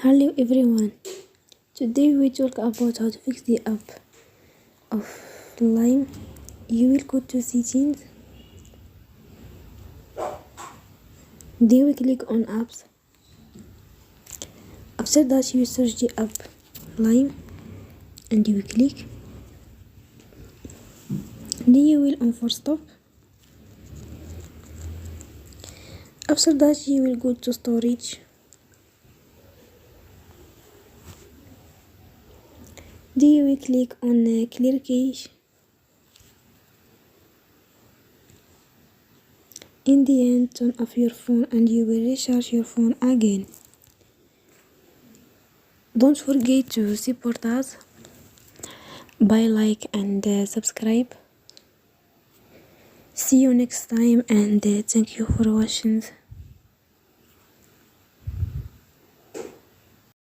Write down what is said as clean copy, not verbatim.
Hello everyone. Today we talk about how to fix the app of Lime. You will go to settings. Then we click on apps. After that you search the app Lime and you will click. Then you will on force stop. After that you will go to storage. Then you will click on clear cache. In the end, turn off your phone and you will recharge your phone again. Don't forget to support us by like and subscribe. See you next time and thank you for watching.